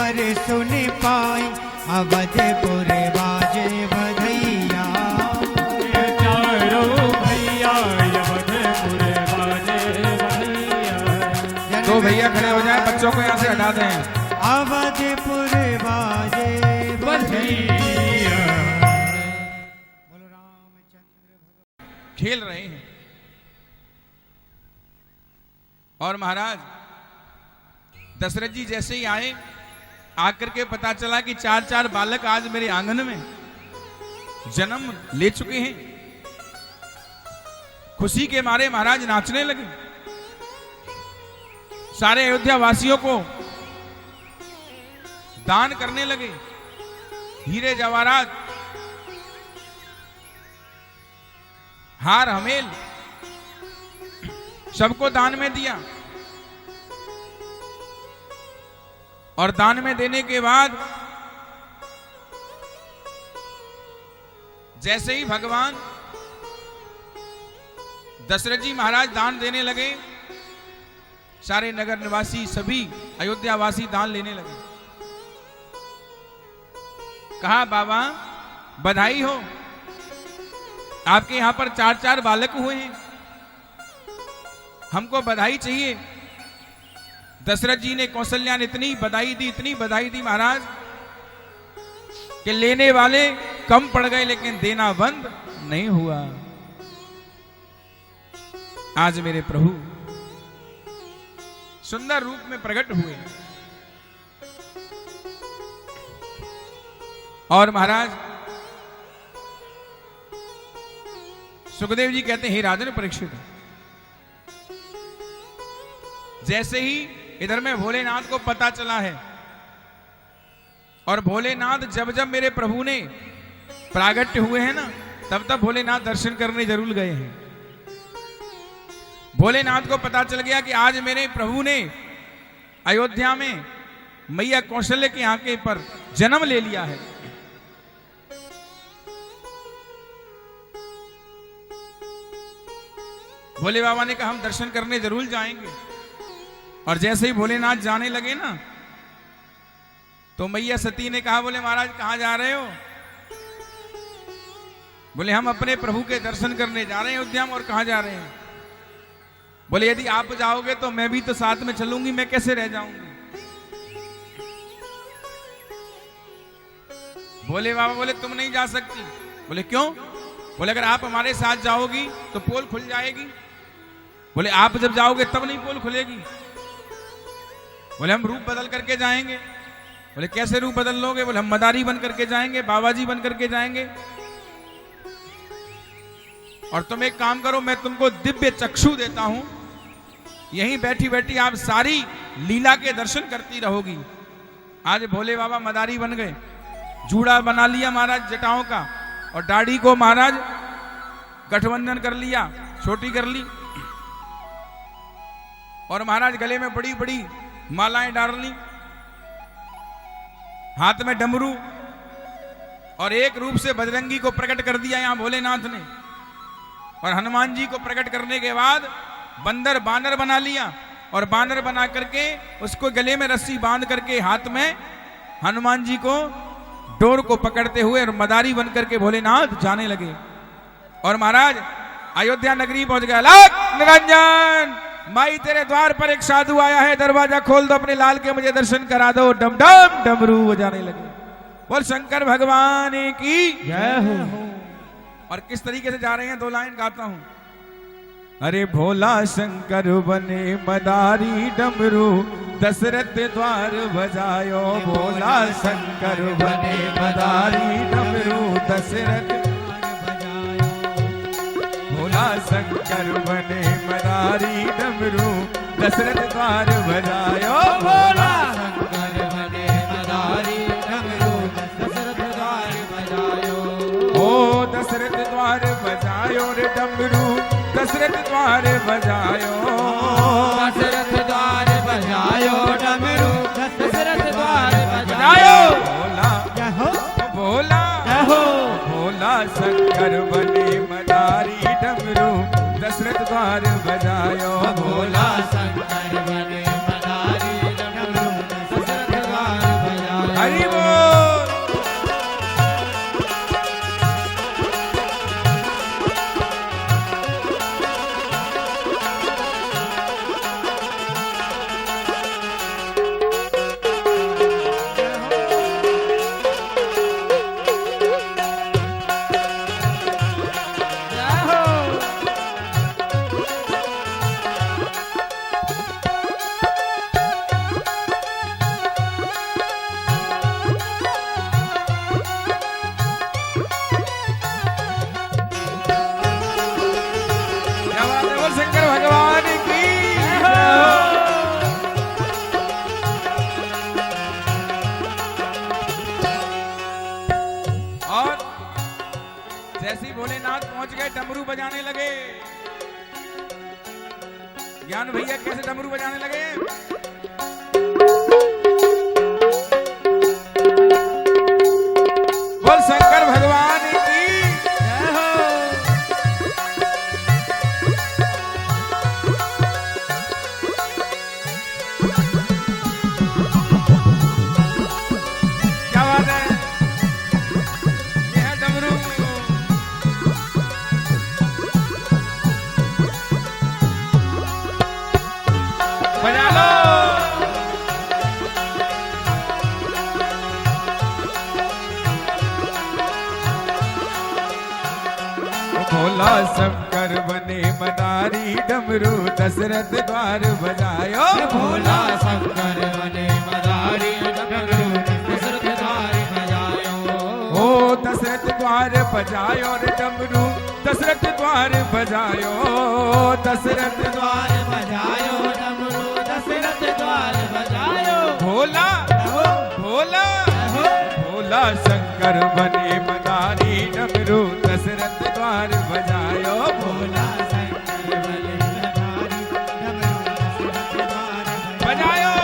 पर सुन पाई, अवधपुर बाजे बधैया। चारों भैया अवधपुर बाजे बधैया। तो भैया खड़े हो जाएं, बच्चों को यहाँ से हटा दें। अवधपुर बाजे बधैया। बोलो रामचंद्र। खेल रहे हैं और महाराज दशरथ जी जैसे ही आए, आकर के पता चला कि 4-4 बालक आज मेरे आंगन में जन्म ले चुके हैं। खुशी के मारे महाराज नाचने लगे, सारे अयोध्या वासियों को दान करने लगे, हीरे जवाहरात, हार हमेल सबको दान में दिया। और दान में देने के बाद जैसे ही भगवान दशरथ जी महाराज दान देने लगे, सारे नगर निवासी सभी अयोध्या वासी दान लेने लगे। कहा बाबा बधाई हो, आपके यहां पर 4-4 बालक हुए हैं, हमको बधाई चाहिए। दशरथ जी ने कौशल्या ने इतनी बधाई दी महाराज कि लेने वाले कम पड़ गए लेकिन देना बंद नहीं हुआ। आज मेरे प्रभु सुंदर रूप में प्रकट हुए और महाराज सुखदेव जी कहते हैं, हे राजन परीक्षित, जैसे ही इधर में भोलेनाथ को पता चला है और भोलेनाथ जब जब मेरे प्रभु ने प्रागट्य हुए हैं ना, तब तब भोलेनाथ दर्शन करने जरूर गए हैं। भोलेनाथ को पता चल गया कि आज मेरे प्रभु ने अयोध्या में मैया कौशल्य के आंके पर जन्म ले लिया है। भोले बाबा ने कहा हम दर्शन करने जरूर जाएंगे। और जैसे ही भोलेनाथ जाने लगे ना, तो मैया सती ने कहा, बोले महाराज कहां जा रहे हो? बोले हम अपने प्रभु के दर्शन करने जा रहे हैं अयोध्या में। और कहां जा रहे हैं? बोले यदि आप जाओगे तो मैं भी तो साथ में चलूंगी, मैं कैसे रह जाऊंगी? भोले बाबा बोले तुम नहीं जा सकती। बोले क्यों? बोले अगर आप हमारे साथ जाओगी तो पोल खुल जाएगी। बोले आप जब जाओगे तब नहीं पोल खुलेगी। बोले हम रूप बदल करके जाएंगे। बोले कैसे रूप बदल लोगे? बोले हम मदारी बन करके जाएंगे, बाबा जी बन करके जाएंगे। और तुम एक काम करो, मैं तुमको दिव्य चक्षु देता हूं, यहीं बैठी बैठी आप सारी लीला के दर्शन करती रहोगी। आज भोले बाबा मदारी बन गए, जूड़ा बना लिया महाराज जटाओं का, और दाढ़ी को महाराज गठबंधन कर लिया, छोटी कर ली, और महाराज गले में बड़ी बड़ी मालाएं डाल ली, हाथ में डमरू, और एक रूप से बजरंगी को प्रकट कर दिया यहां भोलेनाथ ने। और हनुमान जी को प्रकट करने के बाद बंदर बानर बना लिया, और बानर बना करके उसको गले में रस्सी बांध करके हाथ में हनुमान जी को डोर को पकड़ते हुए और मदारी बन करके भोलेनाथ जाने लगे। और महाराज अयोध्या नगरी पहुंच गया। लाख निरंजन, माई तेरे द्वार पर एक साधु आया है, दरवाजा खोल दो, अपने लाल के मुझे दर्शन करा दो। डम डम डमरू बजाने लगे। बोल शंकर भगवान की जय हो। और किस तरीके से जा रहे हैं, 2 लाइन गाता हूं। अरे भोला शंकर बने मदारी डमरू, दशरथ द्वार बजायो। भोला शंकर बने मदारी डमरू, दशरथ भोला शंकर बने मदारी डमरू, दशरथ द्वार बजायो। भोला शंकर बने मदारी डमरू, दशरथ द्वार बजायो। ओ दशरथ द्वार बजायो रे डमरू, दशरथ द्वार बजायो। दशरथ द्वार बजायो डमरू, दशरथ द्वार बजायो। भोला जय हो, भोला जय हो। भोला शंकर बने मदारी डमरू, दशरथ द्वार बजायो। भोला शंकर बने मदारी डमरू, दशरथ द्वार बजायो। जैसे ही भोलेनाथ पहुंच गए डमरू बजाने लगे। ज्ञान भैया कैसे डमरू बजाने लगे? बोल शंकर भगवान की जय हो। क्या बात है? ये है डमरू। बजा लो। भोला शंकर बने मदारी डमरू दशरथ द्वार बजायो। भोला शंकर बने मदारी डमरू दशरथ द्वार बजायो। ओ दशरथ द्वार बजायो रे डमरू दशरथ द्वार बजायो। दशरथ द्वार बजायो डमरू दशरथ द्वार बजायो। भोला भोला भोला शंकर बने मदारी डमरू दशरथ द्वार बजायो। भोला शंकर बने मदारी डमरू दशरथ द्वार बजायो।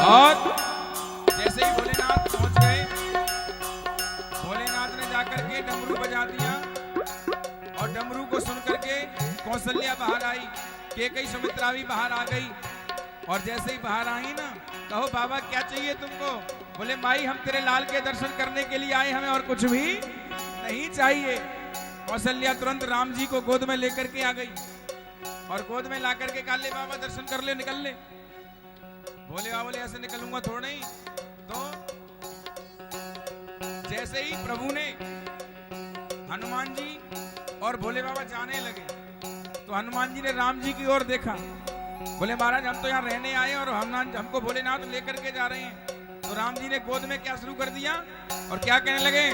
और जैसे ही भोलेनाथ पहुंच गए, भोलेनाथ ने जाकर के डमरू बजा दिया और डमरू को सुन करके कौशल्या बाहर आई, केकई सुमित्रा भी बाहर आ गई। और जैसे ही बाहर आई ना, कहो बाबा क्या चाहिए तुमको? बोले माई हम तेरे लाल के दर्शन करने के लिए आए, हमें और कुछ भी नहीं चाहिए। कौशल्या तुरंत राम जी को गोद में लेकर के आ गई और गोद में ला करके कहा ले बाबा दर्शन कर ले, निकल ले। बोले बाबा बोले ऐसे निकलूंगा थोड़ा नहीं। तो जैसे ही प्रभु ने हनुमान जी और भोले बाबा जाने लगे तो हनुमान जी ने राम जी की ओर देखा। बोले महाराज हम तो यहाँ रहने आए और हमको भोलेनाथ लेकर के जा रहे हैं। तो राम जी ने गोद में क्या शुरू कर दिया और क्या कहने लगे?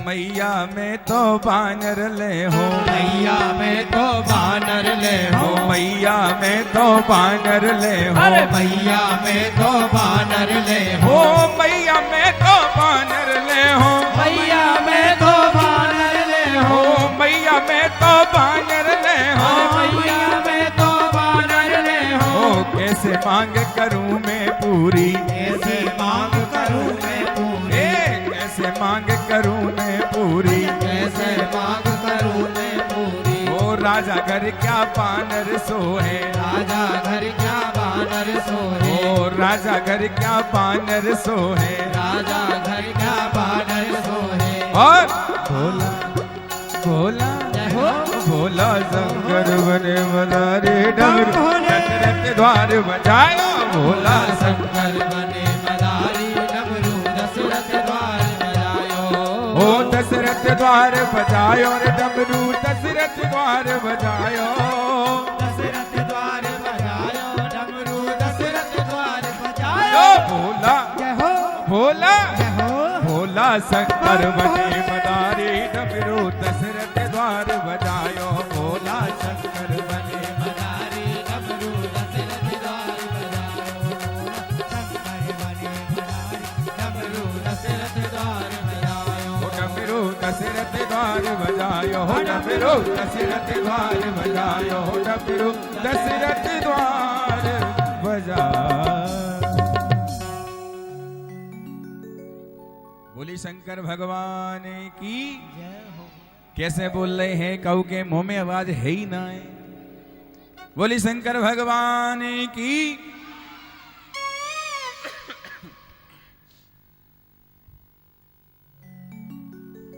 मैया में तो बानर ले हो, मैया में तो बानर ले हो, मैया में तो बानर ले हो, अरे मैया में तो बानर ले हो, मैया में तो बानर ले हो, मैया में तो बानर ले हो, मैया में तो बानर ले हो, मैया में तो बानर ले हो। कैसे मांग करूं मैं पूरी, कैसे मांग करूं मैं पूरी, कैसे मांग करूं मैं पूरी, कैसे मांग करूं मैं पूरी। ओ राजा घर क्या बानर सोहे, राजा घर क्या बानर सोहे, ओ राजा घर क्या बानर सोहे, राजा घर क्या बानर सोहे। और भोला भोला भोला शंकर बने मदारी डमरू दशरथ द्वार बजायो। भोला शंकर बने मदारी डमरू दशरथ द्वार बजायो। ओ दशरथ द्वार बजायो रे डमरू दशरथ द्वार बजायो। दशरथ द्वार बजायो डमरू दशरथ द्वार बजायो। भोला भोला भोला शंकर बने मदारी डमरू दशरथ द्वार बजायो। भोला शंकर बने मदारी डमरू दशरथ द्वार बजायो। शंकर बने मदारी डमरू दशरथ द्वार बजायो। डमरू दशरथ द्वार बजायो, डमरू दशरथ द्वार बजायो, डमरू दशरथ द्वार बजायो। बोली शंकर भगवान की कैसे बोल रहे हैं? कऊ के मुंह में आवाज है ही ना है। बोली शंकर भगवान की।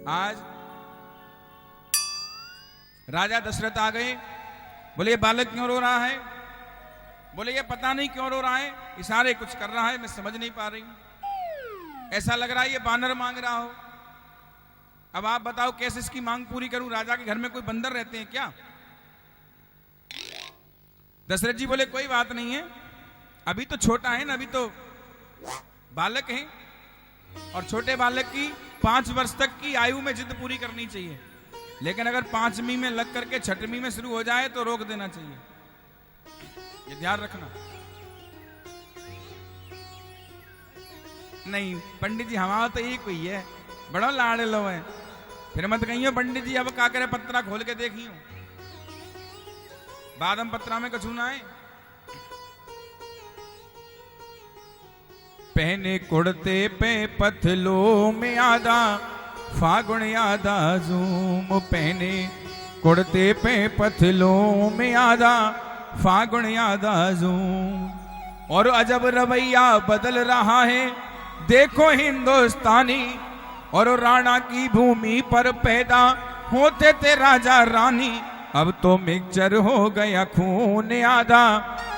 आज राजा दशरथ आ गए। बोले ये बालक क्यों रो रहा है? बोले ये पता नहीं क्यों रो रहा है, इशारे कुछ कर रहा है, मैं समझ नहीं पा रही हूं। ऐसा लग रहा है ये बानर मांग रहा हो। अब आप बताओ कैसे इसकी मांग पूरी करूं? राजा के घर में कोई बंदर रहते हैं क्या? दशरथ जी बोले कोई बात नहीं है, अभी तो छोटा है ना, अभी तो बालक है, और छोटे बालक की 5 वर्ष तक की आयु में जिद पूरी करनी चाहिए। लेकिन अगर 5वीं में लग करके 6वीं में शुरू हो जाए तो रोक देना चाहिए, ये ध्यान रखना। नहीं पंडित जी हमारा तो एक ही है, बड़ा लाड़े लो है, फिर मत कहियो पंडित जी अब का करे पत्रा खोल के देखियो, बादम पत्रा में कछू ना है। पहने कुड़ते पे पथलो में आधा फागुन यादा झूम। पहने कुड़ते पे पथलो में आधा फागुन यादा झूम। और अजब रवैया बदल रहा है देखो हिंदुस्तानी, और राणा की भूमि पर पैदा होते थे राजा रानी। अब तो मिक्सचर हो गया खून आधा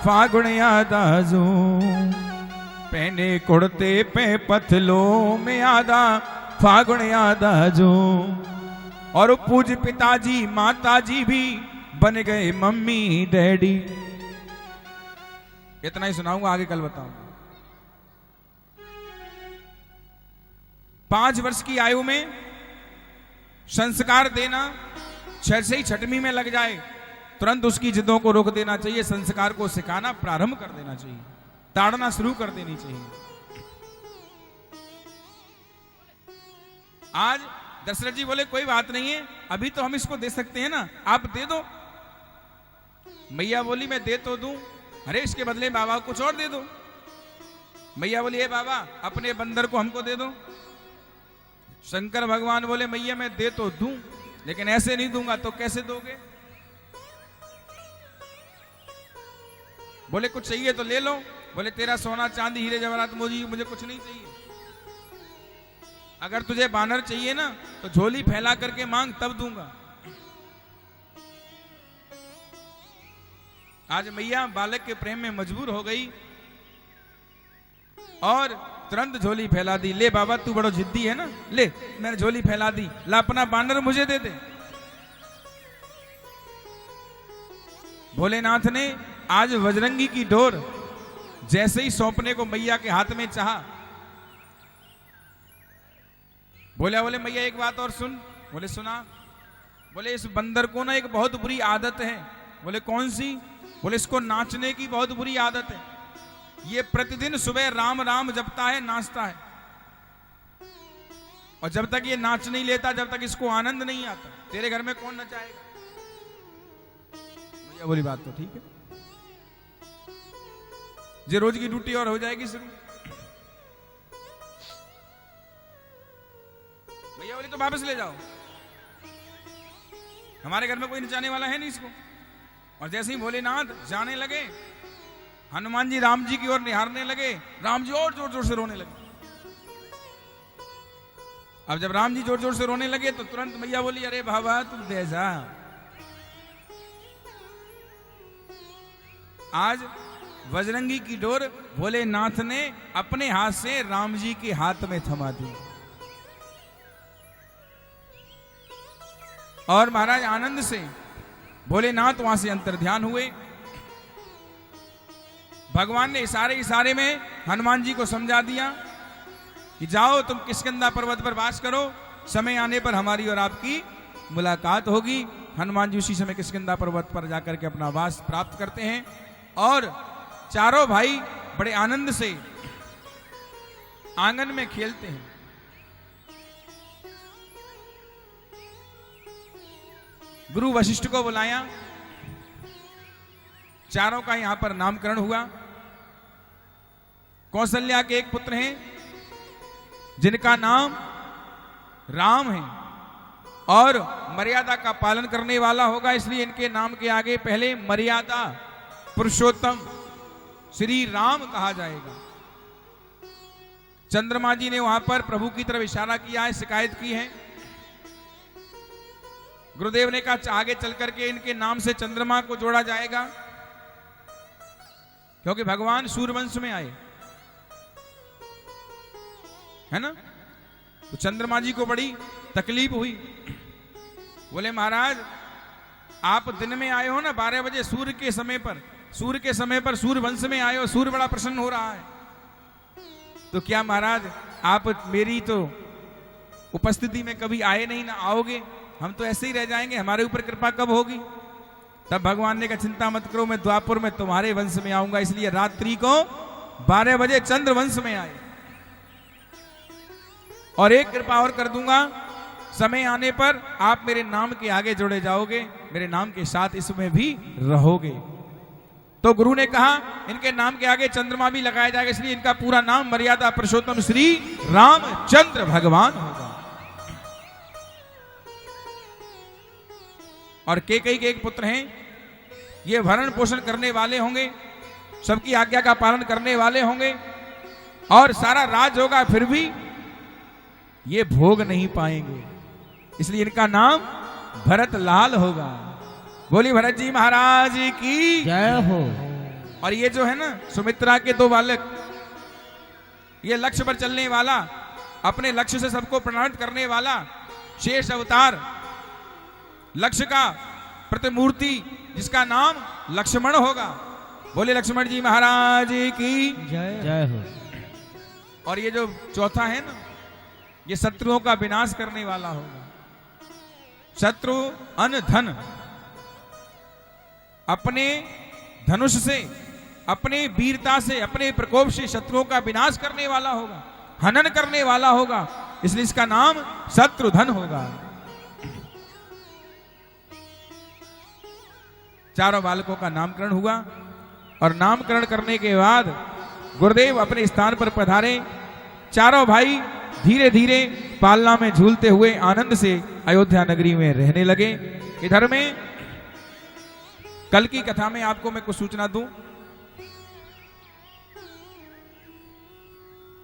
फागुन यादा झूम। पहने कुड़ते पे पथलों में आधा फागुन यादा झूम। और पूज पिताजी माताजी भी बन गए मम्मी डैडी। इतना ही सुनाऊंगा, आगे कल बताऊंगा। 5 वर्ष की आयु में संस्कार देना, 6 से ही 6वीं में लग जाए तुरंत उसकी जिद्दों को रोक देना चाहिए, संस्कार को सिखाना प्रारंभ कर देना चाहिए, ताड़ना शुरू कर देनी चाहिए। आज दशरथ जी बोले कोई बात नहीं है, अभी तो हम इसको दे सकते हैं ना, आप दे दो। मैया बोली मैं दे तो दूं, अरे इसके बदले बाबा को कुछ और दे दो। मैया बोली ए बाबा अपने बंदर को हमको दे दो। शंकर भगवान बोले मैया मैं दे तो दूं, लेकिन ऐसे नहीं दूंगा। तो कैसे दोगे? बोले कुछ चाहिए तो ले लो। बोले तेरा सोना चांदी हीरे जवाहरात मुझे कुछ नहीं चाहिए। अगर तुझे बानर चाहिए ना तो झोली फैला करके मांग, तब दूंगा। आज मैया बालक के प्रेम में मजबूर हो गई और तुरंत झोली फैला दी। ले बाबा तू बड़ा जिद्दी है ना, ले मैंने झोली फैला दी, ला अपना बानर मुझे दे दे। भोलेनाथ ने आज बजरंगी की डोर जैसे ही सौंपने को मैया के हाथ में चाहा, बोले मैया एक बात और सुन। बोले सुना। बोले इस बंदर को ना एक बहुत बुरी आदत है। बोले कौन सी? बोले इसको नाचने की बहुत बुरी आदत है। ये प्रतिदिन सुबह राम राम जपता है, नाचता है, और जब तक ये नाच नहीं लेता, जब तक इसको आनंद नहीं आता, तेरे घर में कौन नचाएगा? भैया बोली बात तो ठीक है, ये रोज की ड्यूटी और हो जाएगी शुरू। भैया बोली तो वापस ले जाओ, हमारे घर में कोई नचाने वाला है नहीं इसको। और जैसे ही भोलेनाथ जाने लगे, हनुमान जी राम जी की ओर निहारने लगे, राम जी और जोर जोर से रोने लगे। अब जब राम जी जोर जोर से रोने लगे तो तुरंत मैया बोली अरे बाबा तुम दे जा। आज बजरंगी की डोर भोलेनाथ ने अपने हाथ से राम जी के हाथ में थमा दी। और महाराज आनंद से भोलेनाथ वहां से अंतर्ध्यान हुए। भगवान ने इशारे में हनुमान जी को समझा दिया कि जाओ तुम किष्किंधा पर्वत पर वास करो, समय आने पर हमारी और आपकी मुलाकात होगी। हनुमान जी उसी समय किष्किंधा पर्वत पर जाकर के अपना वास प्राप्त करते हैं और चारों भाई बड़े आनंद से आंगन में खेलते हैं। गुरु वशिष्ठ को बुलाया, चारों का यहां पर नामकरण हुआ। कौशल्या के एक पुत्र हैं जिनका नाम राम है, और मर्यादा का पालन करने वाला होगा, इसलिए इनके नाम के आगे पहले मर्यादा पुरुषोत्तम श्री राम कहा जाएगा। चंद्रमा जी ने वहां पर प्रभु की तरफ इशारा किया है, शिकायत की है। गुरुदेव ने कहा आगे चल करके इनके नाम से चंद्रमा को जोड़ा जाएगा, क्योंकि भगवान सूर्यवंश में आए, है ना। तो चंद्रमा जी को बड़ी तकलीफ हुई। बोले महाराज आप दिन में आए हो ना 12 बजे सूर्य के समय पर सूर्य वंश में आए हो, सूर्य बड़ा प्रसन्न हो रहा है, तो क्या महाराज आप मेरी तो उपस्थिति में कभी आए नहीं, ना आओगे, हम तो ऐसे ही रह जाएंगे, हमारे ऊपर कृपा कब होगी। तब भगवान ने कहा चिंता मत करो, मैं द्वापर में तुम्हारे वंश में आऊंगा, इसलिए रात्रि को 12 बजे चंद्र वंश में आए। और एक कृपा और कर दूंगा, समय आने पर आप मेरे नाम के आगे जुड़े जाओगे, मेरे नाम के साथ इसमें भी रहोगे। तो गुरु ने कहा इनके नाम के आगे चंद्रमा भी लगाया जाएगा, इसलिए इनका पूरा नाम मर्यादा पुरुषोत्तम श्री रामचंद्र भगवान होगा। और केकई के एक पुत्र हैं, ये भरण पोषण करने वाले होंगे, सबकी आज्ञा का पालन करने वाले होंगे, और सारा राज होगा, फिर भी ये भोग नहीं पाएंगे, इसलिए इनका नाम भरत लाल होगा। बोली भरत जी महाराज की जय हो। और ये जो है ना सुमित्रा के 2 बालक, ये लक्ष्य पर चलने वाला, अपने लक्ष्य से सबको प्रणित करने वाला शेष अवतार, लक्ष्य का प्रतिमूर्ति, जिसका नाम लक्ष्मण होगा। बोले लक्ष्मण जी महाराज की जय हो। और ये जो चौथा है ना, ये शत्रुओं का विनाश करने वाला होगा। शत्रु अन धन, अपने धनुष से, अपने वीरता से, अपने प्रकोप से शत्रुओं का विनाश करने वाला होगा, हनन करने वाला होगा, इसलिए इसका नाम शत्रुधन होगा। चारों बालकों का नामकरण हुआ, और नामकरण करने के बाद गुरुदेव अपने स्थान पर पधारे। चारों भाई धीरे धीरे पालना में झूलते हुए आनंद से अयोध्या नगरी में रहने लगे। इधर में कल की कथा में आपको मैं कुछ सूचना दूं।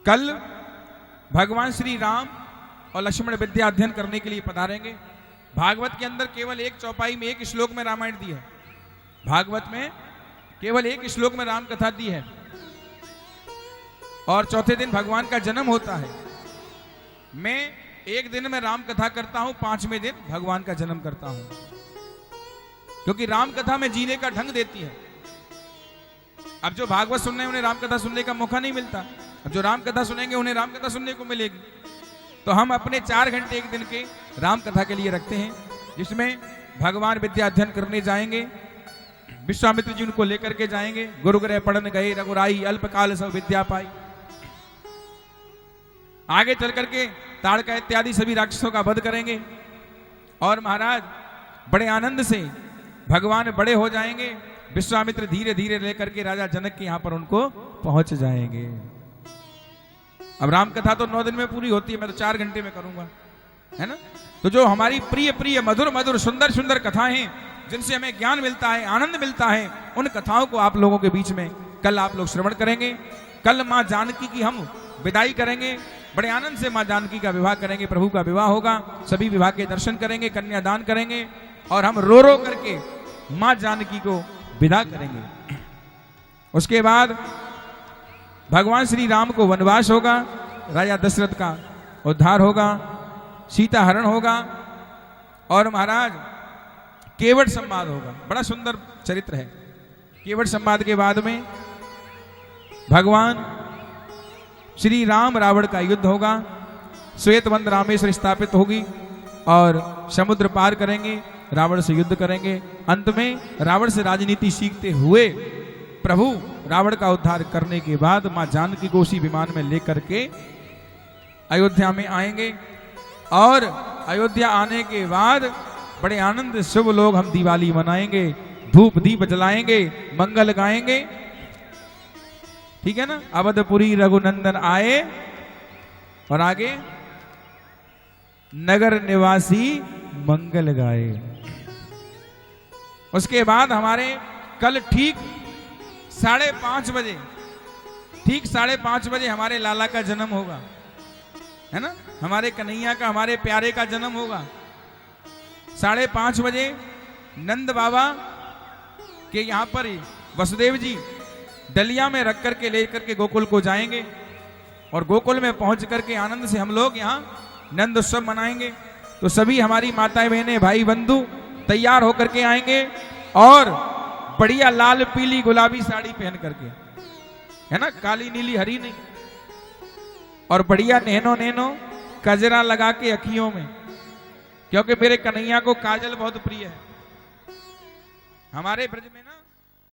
कल भगवान श्री राम और लक्ष्मण विद्या अध्ययन करने के लिए पधारेंगे। भागवत के अंदर केवल एक चौपाई में, एक श्लोक में रामायण दी है। भागवत में केवल एक श्लोक में राम कथा दी है, और चौथे दिन भगवान का जन्म होता है। मैं एक दिन में राम कथा करता हूं, 5वें दिन भगवान का जन्म करता हूं, क्योंकि राम कथा में जीने का ढंग देती है। अब जो भागवत सुनने उन्हें राम कथा सुनने का मौका नहीं मिलता, अब जो राम कथा सुनेंगे उन्हें राम कथा सुनने को मिलेगी। तो हम अपने 4 घंटे एक दिन के राम कथा के लिए रखते हैं, जिसमें भगवान विद्या अध्ययन करने जाएंगे। विश्वामित्र जी उनको लेकर के जाएंगे। गुरुग्रह पढ़न गए रघुराई, अल्पकाल सब विद्या पाई। आगे चल करके ताड़का इत्यादि सभी राक्षसों का वध करेंगे, और महाराज बड़े आनंद से भगवान बड़े हो जाएंगे। विश्वामित्र धीरे धीरे लेकर के राजा जनक के यहां पर उनको पहुंच जाएंगे। अब राम कथा तो 9 दिन में पूरी होती है, मैं तो 4 घंटे में करूंगा, है ना। तो जो हमारी प्रिय प्रिय मधुर मधुर सुंदर सुंदर कथाएं हैं, जिनसे हमें ज्ञान मिलता है, आनंद मिलता है, उन कथाओं को आप लोगों के बीच में कल आप लोग श्रवण करेंगे। कल मां जानकी की हम विदाई करेंगे, बड़े आनंद से मां जानकी का विवाह करेंगे। प्रभु का विवाह होगा, सभी विवाह के दर्शन करेंगे, कन्यादान करेंगे, और हम रो रो करके मां जानकी को विदा करेंगे। उसके बाद भगवान श्री राम को वनवास होगा, राजा दशरथ का उद्धार होगा, सीता हरण होगा, और महाराज केवट संवाद होगा। बड़ा सुंदर चरित्र है। केवट संवाद के बाद में भगवान श्री राम रावण का युद्ध होगा, श्वेतवंत रामेश्वर स्थापित होगी, और समुद्र पार करेंगे, रावण से युद्ध करेंगे। अंत में रावण से राजनीति सीखते हुए प्रभु रावण का उद्धार करने के बाद मां जानकी को उसी विमान में लेकर के अयोध्या में आएंगे, और अयोध्या आने के बाद बड़े आनंद शुभ लोग हम दिवाली मनाएंगे, धूप दीप जलाएंगे, मंगल गाएंगे, ठीक है ना। अवधपुरी रघुनंदन आए, और आगे नगर निवासी मंगल गाए। उसके बाद हमारे कल ठीक 5:30 बजे, ठीक 5:30 बजे हमारे लाला का जन्म होगा, है ना, हमारे कन्हैया का, हमारे प्यारे का जन्म होगा। 5:30 बजे नंद बाबा के यहाँ पर वसुदेव जी डलिया में रख करके लेकर के गोकुल को जाएंगे और गोकुल में पहुंच करके आनंद से हम लोग यहाँ नंद उत्सव मनाएंगे। तो सभी हमारी माताएं बहनें भाई बंधु तैयार होकर के आएंगे और बढ़िया लाल पीली गुलाबी साड़ी पहन करके, है ना, काली नीली हरी नहीं, और बढ़िया नैनो नैनो कजरा लगा के अखियों में, क्योंकि मेरे कन्हैया को काजल बहुत प्रिय है। हमारे ब्रज में ना